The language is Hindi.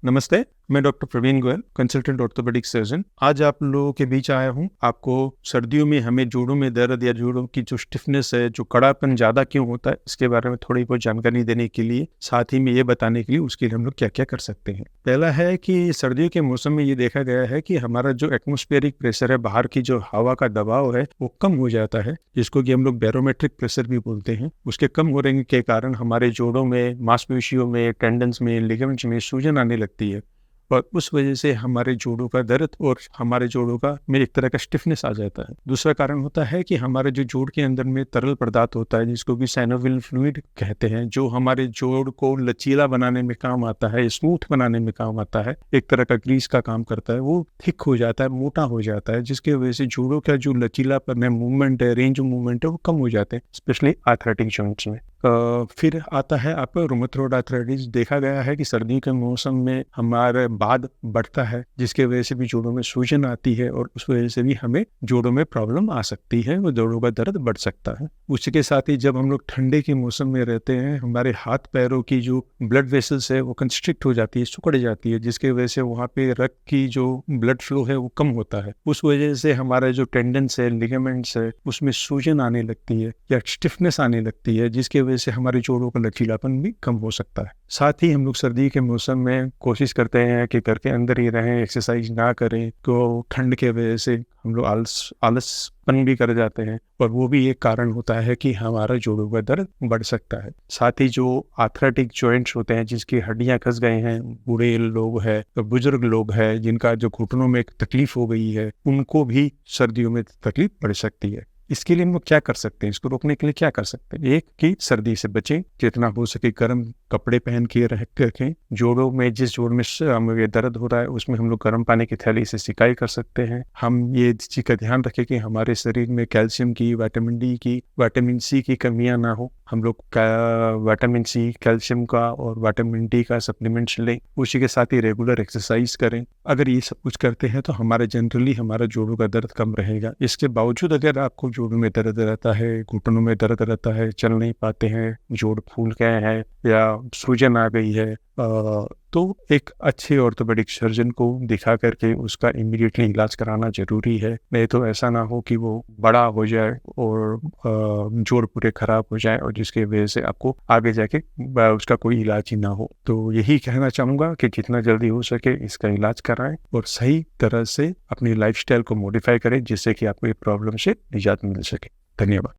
नमस्ते, मैं doctor Praveen Goyal, consultant orthopaedic surgeon. आज आप लोगों के बीच आया हूँ आपको सर्दियों में हमें जोड़ों में दर्द या जोड़ों की जो स्टिफनेस है, जो कड़ापन ज़्यादा क्यों होता है, इसके बारे में थोड़ी बहुत जानकारी देने के लिए, साथ ही में ये बताने के लिए उसके लिए हम लोग क्या-क्या कर सकते हैं। पहला है कि सर्दियों के मौसम में ये देखा गया है कि हमारा जो एटमॉस्फेरिक प्रेशर है, बाहर की जो हवा का दबाव है, वो कम हो जाता है, जिसको कि हम लोग बैरोमेट्रिक प्रेशर भी बोलते हैं। उसके कम होने के कारण हमारे जोड़ों में, मांसपेशियों में, टेंडन्स में, लिगामेंट्स में सूजन आने लगती है और उस वजह से हमारे जोड़ों का दर्द और हमारे जोड़ों का में एक तरह का स्टिफनेस आ जाता है। दूसरा कारण होता है कि हमारे जो जोड़ के अंदर में तरल पदार्थ होता है, जिसको कि साइनोवियल फ्लूइड कहते हैं, जो हमारे जोड़ को लचीला बनाने में काम आता है, स्मूथ बनाने में काम आता है, एक तरह का ग्रीस का काम करता है, वो थिक हो जाता है, मोटा हो जाता है, जिसकी वजह से जोड़ों का जो लचीलापन है, मूवमेंट है, रेंज ऑफ मूवमेंट है, वो कम हो जाते हैं, स्पेशली आर्थराइटिक जॉइंट्स में। फिर आता है आपका रूमेटॉइड आर्थराइटिस। देखा गया है कि सर्दी के मौसम में हमारे बाद बढ़ता है, जिसके वजह से भी जोड़ों में सूजन आती है और उस वजह से भी हमें जोड़ों में प्रॉब्लम आ सकती है और जोड़ों का दर्द बढ़ सकता है। उसके साथ ही जब हम लोग ठंडे के मौसम में रहते हैं, हमारे हाथ पैरों की जो ब्लड वेसल्स है वो कंस्ट्रिक्ट हो जाती है, सिकुड़ जाती है, जिसके वजह से वहाँ पे रक्त की जो ब्लड फ्लो है वो कम होता है। उस वजह से हमारा जो टेंडन्स है, लिगामेंट्स है, उसमें सूजन आने लगती है या स्टिफनेस आने लगती है, जिसके वजह से हमारे जोड़ों का लचीलापन भी कम हो सकता है। साथ ही हम लोग सर्दी के मौसम में कोशिश करते हैं कि घर के अंदर ही रहें, एक्सरसाइज ना करें, तो ठंड के वजह से हम लोग आलसपन भी कर जाते हैं और वो भी एक कारण होता है कि हमारा जोड़ों का दर्द बढ़ सकता है। साथ ही जो आर्थराइटिक जॉइंट्स होते हैं, जिसकी हड्डियां खस गए हैं, बूढ़े लोग हैं, तो बुजुर्ग लोग हैं, जिनका जो घुटनों में तकलीफ हो गई है, उनको भी सर्दियों में तकलीफ बढ़ सकती है। इसके लिए हम लोग क्या कर सकते हैं, इसको रोकने के लिए क्या कर सकते हैं? एक कि सर्दी से बचें, जितना हो सके गर्म कपड़े पहन के रखें। जोड़ों में जिस जोड़ में हमें दर्द हो रहा है उसमें हम लोग गर्म पानी की थैली से सिकाई कर सकते हैं। हम ये चीज़ का ध्यान रखें कि हमारे शरीर में कैल्शियम की, विटामिन डी की, विटामिन सी की कमियां ना हो। हम लोग विटामिन सी, कैल्शियम का और विटामिन डी का सप्लीमेंट्स लें। उसी के साथ ही रेगुलर एक्सरसाइज करें। अगर ये सब कुछ करते हैं तो हमारा जोड़ों का दर्द कम रहेगा। इसके बावजूद अगर आपको जोड़ों में दर्द रहता है, घुटनों में दर्द रहता है, चल नहीं पाते हैं, जोड़ फूल गए हैं या सूजन आ गई है, तो एक अच्छे ऑर्थोपेडिक सर्जन को दिखा करके उसका इमीडिएटली इलाज कराना जरूरी है। नहीं तो ऐसा ना हो कि वो बड़ा हो जाए और जोड़ पूरे खराब हो जाए और जिसकी वजह से आपको आगे जाके उसका कोई इलाज ही ना हो। तो यही कहना चाहूँगा कि जितना जल्दी हो सके इसका इलाज कराएं और सही तरह से अपनी लाइफस्टाइल को मॉडिफाई करें, जिससे कि आपको ये प्रॉब्लम से निजात मिल सके। धन्यवाद।